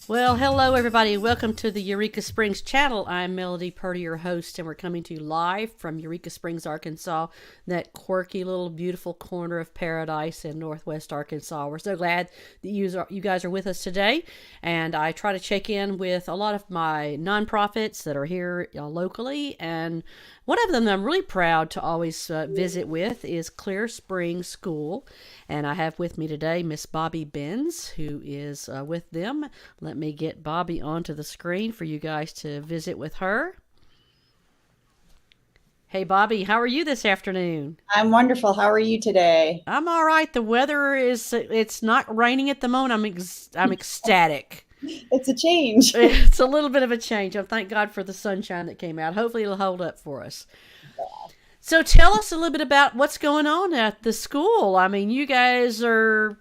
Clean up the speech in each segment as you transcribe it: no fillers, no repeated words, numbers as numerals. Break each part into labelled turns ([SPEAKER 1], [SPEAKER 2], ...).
[SPEAKER 1] Well, hello everybody. Welcome to the Eureka Springs channel. I'm Melody Purdy, your host, and we're coming to you live from Eureka Springs, Arkansas, that quirky little beautiful corner of paradise in Northwest Arkansas. We're so glad that you guys are with us today, and I try to check in with a lot of my nonprofits that are here locally, and one of them that I'm really proud to always visit with is Clear Springs School, and I have with me today Miss Bobby Benz, who is with them. Let me get Bobby onto the screen for you guys to visit with her. Hey, Bobby, how are you this afternoon?
[SPEAKER 2] I'm wonderful. How are you today?
[SPEAKER 1] I'm all right. The weather it's not raining at the moment. I'm ecstatic.
[SPEAKER 2] It's a change.
[SPEAKER 1] It's a little bit of a change. I thank God for the sunshine that came out. Hopefully it'll hold up for us. So tell us a little bit about what's going on at the school. I mean, you guys are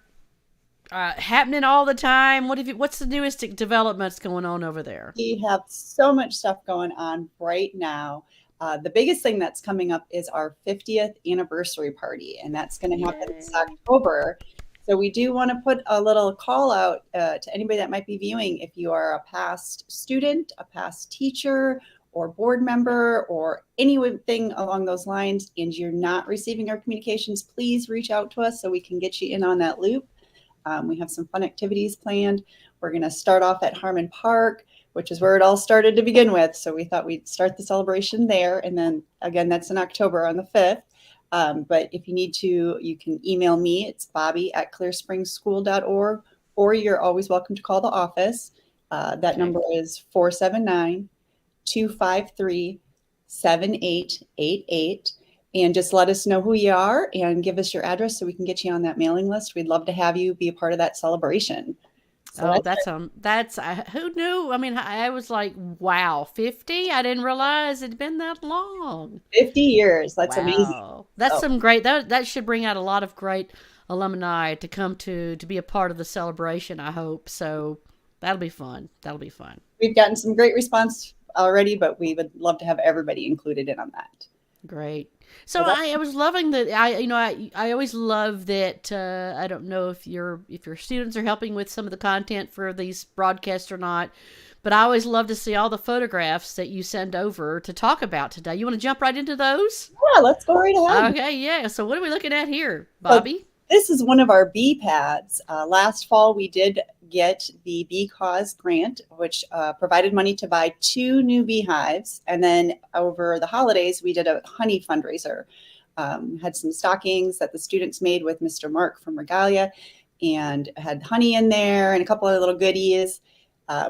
[SPEAKER 1] happening all the time. What's the newest developments going on over there?
[SPEAKER 2] We have so much stuff going on right now. The biggest thing that's coming up is our 50th anniversary party, and that's going to happen this October. So we do want to put a little call out to anybody that might be viewing. If you are a past student, a past teacher, or board member, or anything along those lines, and you're not receiving our communications, please reach out to us so we can get you in on that loop. We have some fun activities planned. We're going to start off at Harmon Park, which is where it all started to begin with. So we thought we'd start the celebration there. And then again, that's in October on the 5th. But if you need to, you can email me. It's bobby@clearspringschool.org, or you're always welcome to call the office. That number is 479-253-7888. And just let us know who you are and give us your address so we can get you on that mailing list. We'd love to have you be a part of that celebration. So
[SPEAKER 1] that's who knew? I mean, I was like, wow, 50? I didn't realize it'd been that long.
[SPEAKER 2] 50 years. That's amazing.
[SPEAKER 1] Wow. That's some great that should bring out a lot of great alumni to come to be a part of the celebration, I hope. So that'll be fun. That'll be fun.
[SPEAKER 2] We've gotten some great response already, but we would love to have everybody included in on that.
[SPEAKER 1] Great. So I was loving that. I always love that. I don't know if your students are helping with some of the content for these broadcasts or not, but I always love to see all the photographs that you send over to talk about today. You want to jump right into those?
[SPEAKER 2] Yeah, let's go right ahead.
[SPEAKER 1] Okay, yeah. So what are we looking at here, Bobby?
[SPEAKER 2] So this is one of our bee pads. Last fall, we did get the Bee Cause grant, which provided money to buy 2 new beehives. And then over the holidays, we did a honey fundraiser. Had some stockings that the students made with Mr. Mark from Regalia, and had honey in there and a couple of little goodies.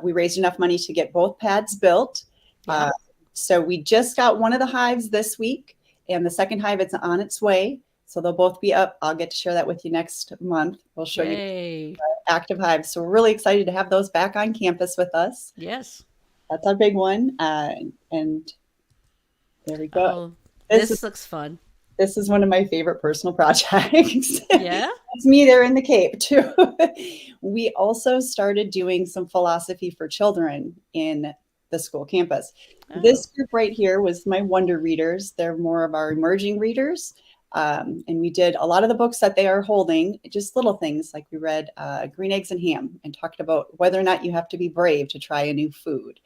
[SPEAKER 2] We raised enough money to get both pads built. Yeah. So we just got one of the hives this week, and the second hive is on its way. So they'll both be up. I'll get to share that with you next month. We'll show you active hives. So we're really excited to have those back on campus with us.
[SPEAKER 1] Yes.
[SPEAKER 2] That's our big one. And there we go.
[SPEAKER 1] Oh, this looks fun.
[SPEAKER 2] This is one of my favorite personal projects.
[SPEAKER 1] Yeah.
[SPEAKER 2] It's me there in the Cape too. We also started doing some philosophy for children in the school campus. Oh. This group right here was my Wonder Readers. They're more of our emerging readers. And we did a lot of the books that they are holding, just little things like we read Green Eggs and Ham and talked about whether or not you have to be brave to try a new food.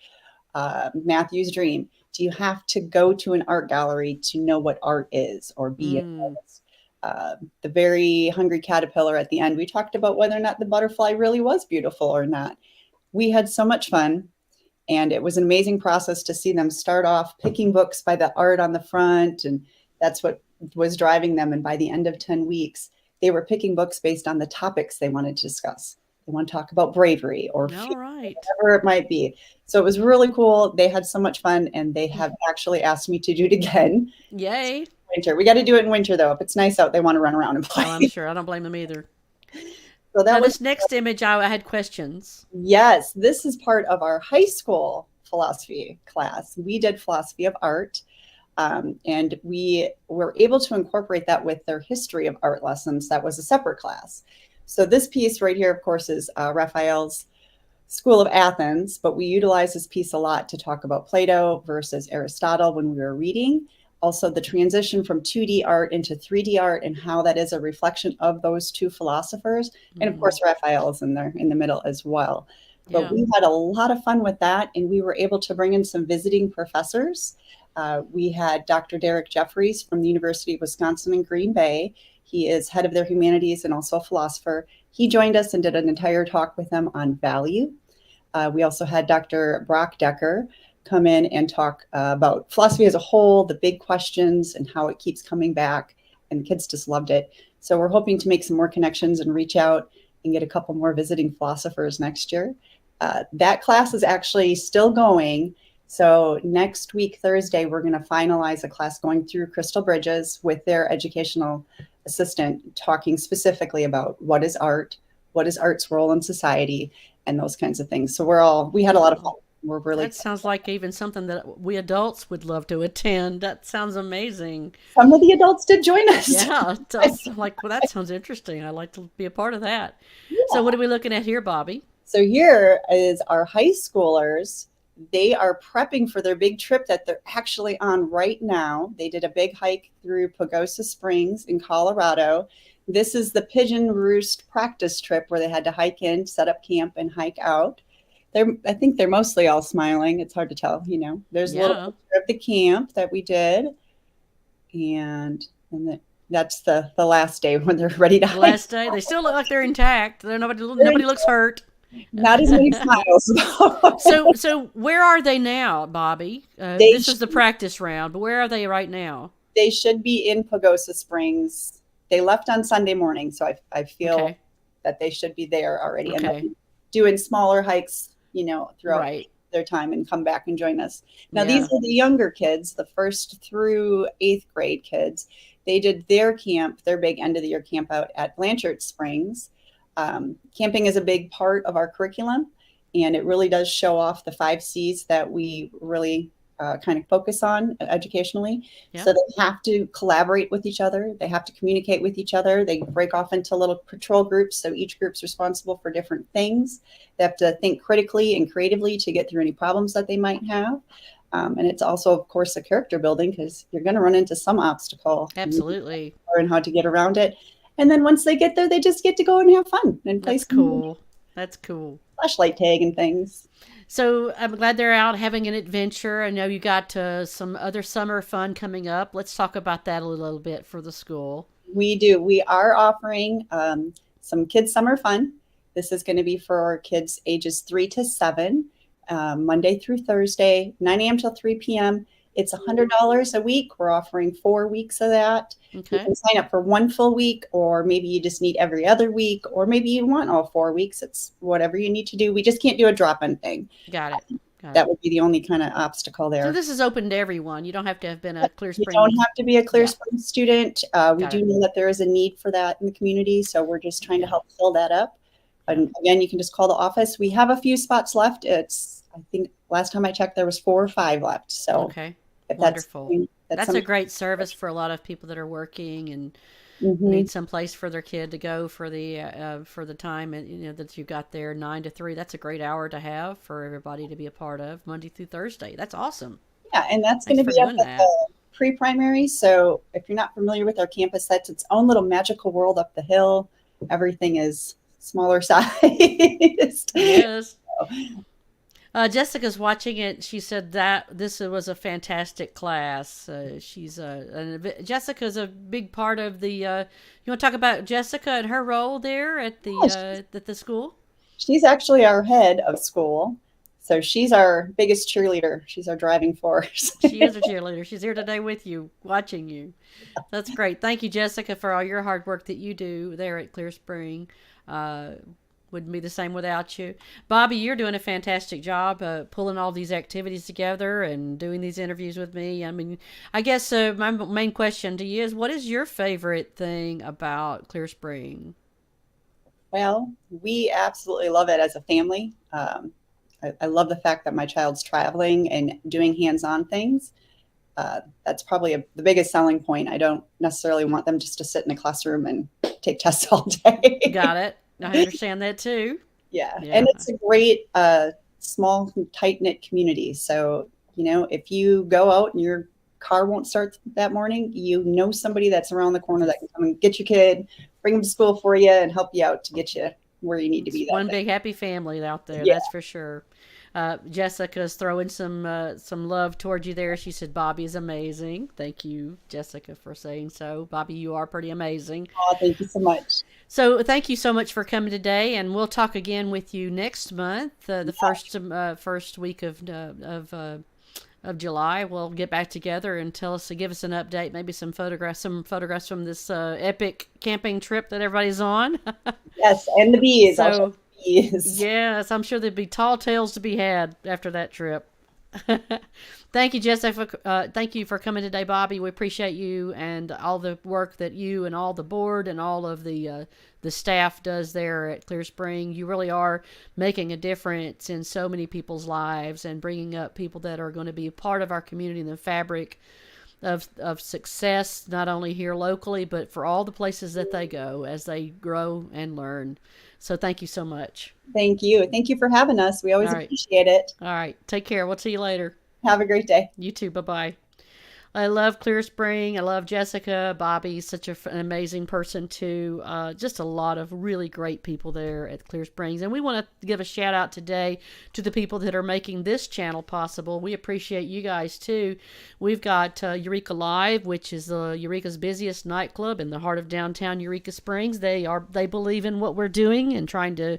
[SPEAKER 2] Matthew's Dream. Do you have to go to an art gallery to know what art is or be an artist? The Very Hungry Caterpillar at the end, we talked about whether or not the butterfly really was beautiful or not. We had so much fun, and it was an amazing process to see them start off picking books by the art on the front, and that's what was driving them. And by the end of 10 weeks, they were picking books based on the topics they wanted to discuss. They want to talk about bravery or fear, whatever it might be. So it was really cool. They had so much fun, and they have actually asked me to do it again.
[SPEAKER 1] Yay.
[SPEAKER 2] Winter. We got to do it in winter, though. If it's nice out, they want to run around and play.
[SPEAKER 1] Oh, I'm sure. I don't blame them either.
[SPEAKER 2] So that was
[SPEAKER 1] this next image. I had questions.
[SPEAKER 2] Yes, this is part of our high school philosophy class. We did philosophy of art. And we were able to incorporate that with their history of art lessons. That was a separate class. So this piece right here, of course, is Raphael's School of Athens, but we utilize this piece a lot to talk about Plato versus Aristotle when we were reading. Also the transition from 2D art into 3D art and how that is a reflection of those two philosophers. And of course, Raphael is in there in the middle as well. But
[SPEAKER 1] Yeah.
[SPEAKER 2] we had a lot of fun with that, and we were able to bring in some visiting professors. We had Dr. Derek Jeffries from the University of Wisconsin in Green Bay. He is head of their humanities and also a philosopher. He joined us and did an entire talk with them on value. We also had Dr. Brock Decker come in and talk about philosophy as a whole, the big questions, and how it keeps coming back. And kids just loved it. So we're hoping to make some more connections and reach out and get a couple more visiting philosophers next year. That class is actually still going. So next week, Thursday, we're going to finalize a class going through Crystal Bridges with their educational assistant, talking specifically about what is art's role in society, and those kinds of things. So we had a lot of fun.
[SPEAKER 1] Oh,
[SPEAKER 2] We're really
[SPEAKER 1] that
[SPEAKER 2] excited.
[SPEAKER 1] sounds like even something that we adults would love to attend. That sounds amazing.
[SPEAKER 2] Some of the adults did join us.
[SPEAKER 1] Yeah, it does. I'm like, well, that sounds interesting. I'd like to be a part of that. So, what are we looking at here, Bobby?
[SPEAKER 2] So here is our high schoolers. They are prepping for their big trip that they're actually on right now. They did a big hike through Pagosa Springs in Colorado. This is the Pigeon Roost practice trip where they had to hike in, set up camp, and hike out. I think they're mostly all smiling. It's hard to tell, you know. There's a little
[SPEAKER 1] Yeah,
[SPEAKER 2] picture of the camp that we did, and that's the last day when they're ready to
[SPEAKER 1] the
[SPEAKER 2] hike.
[SPEAKER 1] last day, they still look like they're intact. Nobody looks hurt.
[SPEAKER 2] Not as many smiles.
[SPEAKER 1] So where are they now, Bobby?
[SPEAKER 2] They
[SPEAKER 1] This was the practice round, but where are they right now?
[SPEAKER 2] they should be in Pagosa Springs. They left on Sunday morning, so I feel
[SPEAKER 1] Okay,
[SPEAKER 2] that they should be there already, and they'll
[SPEAKER 1] okay,
[SPEAKER 2] be doing smaller hikes, throughout
[SPEAKER 1] right,
[SPEAKER 2] their time and come back and join us. Now, these
[SPEAKER 1] yeah,
[SPEAKER 2] are the younger kids, the first through eighth grade kids. They did their camp, their big end of the year camp out at Blanchard Springs. Camping is a big part of our curriculum, and it really does show off the 5 C's that we really kind of focus on educationally.
[SPEAKER 1] yeah,
[SPEAKER 2] So they have to collaborate with each other. They have to communicate with each other. They break off into little patrol groups. So each group's responsible for different things. They have to think critically and creatively to get through any problems that they might have. And it's also, of course, a character building because you're going to run into some obstacle and you
[SPEAKER 1] absolutely.
[SPEAKER 2] learn how to get around it. And then once they get there, they just get to go and have fun and play
[SPEAKER 1] That's
[SPEAKER 2] some
[SPEAKER 1] cool. That's cool.
[SPEAKER 2] flashlight tag and things.
[SPEAKER 1] So I'm glad they're out having an adventure. I know you got some other summer fun coming up. Let's talk about that a little bit for the school.
[SPEAKER 2] We do. We are offering some kids' summer fun. This is going to be for our kids ages 3 to 7, Monday through Thursday, 9 a.m. till 3 p.m. It's $100 a week. We're offering 4 weeks of that. You
[SPEAKER 1] Okay,
[SPEAKER 2] can sign up for one full week, or maybe you just need every other week, or maybe you want all 4 weeks. It's whatever you need to do. We just can't do a drop-in thing.
[SPEAKER 1] got it. Got
[SPEAKER 2] That
[SPEAKER 1] it.
[SPEAKER 2] would be the only kind of obstacle
[SPEAKER 1] So
[SPEAKER 2] there.
[SPEAKER 1] this is open to everyone. You don't have to have been a Clear
[SPEAKER 2] You don't
[SPEAKER 1] Springs.
[SPEAKER 2] have to be a Clear
[SPEAKER 1] Yeah,
[SPEAKER 2] Spring student. We
[SPEAKER 1] got it.
[SPEAKER 2] do know that there is a need for that in the community, so we're just trying to
[SPEAKER 1] Yeah,
[SPEAKER 2] help fill that up.
[SPEAKER 1] yeah.
[SPEAKER 2] And again, you can just call the office. We have a few spots left. I think last time I checked, there was 4 or 5 left. So
[SPEAKER 1] Okay,
[SPEAKER 2] if
[SPEAKER 1] wonderful.
[SPEAKER 2] that's
[SPEAKER 1] That's a
[SPEAKER 2] something.
[SPEAKER 1] great service for a lot of people that are working and
[SPEAKER 2] Hmm.
[SPEAKER 1] need some place for their kid to go for the time and that you got there 9 to 3. That's a great hour to have for everybody to be a part of Monday through Thursday. That's awesome.
[SPEAKER 2] Yeah, and that's going
[SPEAKER 1] Thanks
[SPEAKER 2] to
[SPEAKER 1] for
[SPEAKER 2] be up
[SPEAKER 1] doing
[SPEAKER 2] at
[SPEAKER 1] that.
[SPEAKER 2] the pre-primary. So if you're not familiar with our campus, that's its own little magical world up the hill. Everything is smaller sized.
[SPEAKER 1] Yes. Jessica's watching it. She said that this was a fantastic class. Jessica's a big part of the. You want to talk about Jessica and her role there at the school?
[SPEAKER 2] She's actually our head of school. So she's our biggest cheerleader. She's our driving force.
[SPEAKER 1] She is a cheerleader. She's here today with you, watching you. That's great. Thank you, Jessica, for all your hard work that you do there at Clear Spring. Uh, wouldn't be the same without you. Bobby, you're doing a fantastic job pulling all these activities together and doing these interviews with me. I mean, I guess my main question to you is what is your favorite thing about Clear Spring?
[SPEAKER 2] Well, we absolutely love it as a family. I love the fact that my child's traveling and doing hands-on things. That's probably the biggest selling point. I don't necessarily want them just to sit in a classroom and take tests all day.
[SPEAKER 1] Got it. I understand that too.
[SPEAKER 2] Yeah, and
[SPEAKER 1] Yeah.
[SPEAKER 2] it's a great small, tight-knit community. So, if you go out and your car won't start that morning, you know somebody that's around the corner that can come and get your kid, bring him to school for you, and help you out to get you where you need to
[SPEAKER 1] It's
[SPEAKER 2] be that
[SPEAKER 1] one
[SPEAKER 2] day.
[SPEAKER 1] big happy family out there,
[SPEAKER 2] Yeah.
[SPEAKER 1] that's for sure. Jessica's throwing some love towards you there. She said Bobby is amazing. Thank you, Jessica, for saying so. Bobby, you are pretty amazing.
[SPEAKER 2] Oh, thank you so much.
[SPEAKER 1] So thank you so much for coming today, and we'll talk again with you next month, the first week of July. We'll get back together and give us an update, maybe some photographs from this epic camping trip that everybody's on.
[SPEAKER 2] Yes, and the bees. I'll show
[SPEAKER 1] So
[SPEAKER 2] you the bees.
[SPEAKER 1] yes, I'm sure there'd be tall tales to be had after that trip. Thank you, Jessica. Thank you for coming today, Bobby. We appreciate you and all the work that you and all the board and all of the staff does there at Clear Spring. You really are making a difference in so many people's lives and bringing up people that are going to be a part of our community and the fabric of success, not only here locally, but for all the places that they go as they grow and learn. So thank you so much.
[SPEAKER 2] Thank you. Thank you for having us. We
[SPEAKER 1] All
[SPEAKER 2] always
[SPEAKER 1] right.
[SPEAKER 2] appreciate it.
[SPEAKER 1] All right. Take care. We'll see you later.
[SPEAKER 2] Have a great day.
[SPEAKER 1] You too. Bye bye. I love Clear Spring. I love Jessica. Bobby's such an amazing person, too. Just a lot of really great people there at Clear Springs. And we want to give a shout out today to the people that are making this channel possible. We appreciate you guys, too. We've got Eureka Live, which is Eureka's busiest nightclub in the heart of downtown Eureka Springs. They believe in what we're doing and trying to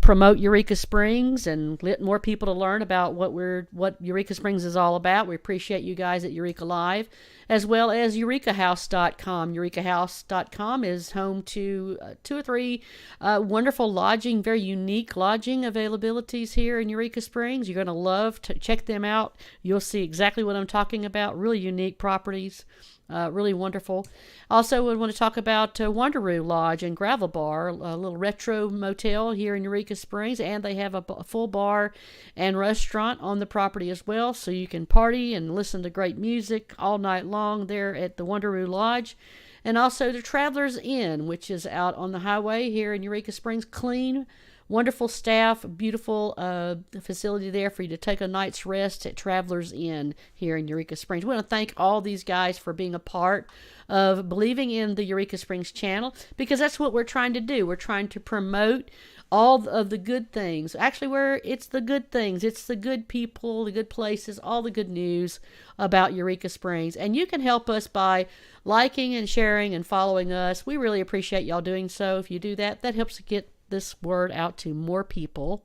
[SPEAKER 1] promote Eureka Springs and let more people to learn about what Eureka Springs is all about. We appreciate you guys at Eureka Live, as well as EurekaHouse.com. EurekaHouse.com is home to 2 or 3 wonderful lodging, very unique lodging availabilities here in Eureka Springs. You're going to love to check them out. You'll see exactly what I'm talking about. Really unique properties. Really wonderful. Also, we want to talk about Wanderoo Lodge and Gravel Bar, a little retro motel here in Eureka Springs, and they have a full bar and restaurant on the property as well, so you can party and listen to great music all night long there at the Wanderoo Lodge. And also the Travelers Inn, which is out on the highway here in Eureka Springs. Clean, wonderful staff, beautiful facility there for you to take a night's rest at Travelers Inn here in Eureka Springs. We want to thank all these guys for being a part of believing in the Eureka Springs channel, because that's what we're trying to do. We're trying to promote all of the good things. Actually, it's the good things. It's the good people, the good places, all the good news about Eureka Springs. And you can help us by liking and sharing and following us. We really appreciate y'all doing so. If you do that, that helps get this word out to more people.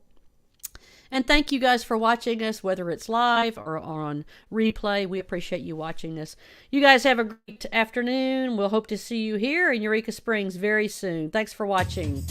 [SPEAKER 1] And thank you guys for watching us, whether it's live or on replay. We appreciate you watching us. You guys have a great afternoon. We'll hope to see you here in Eureka Springs very soon. Thanks for watching.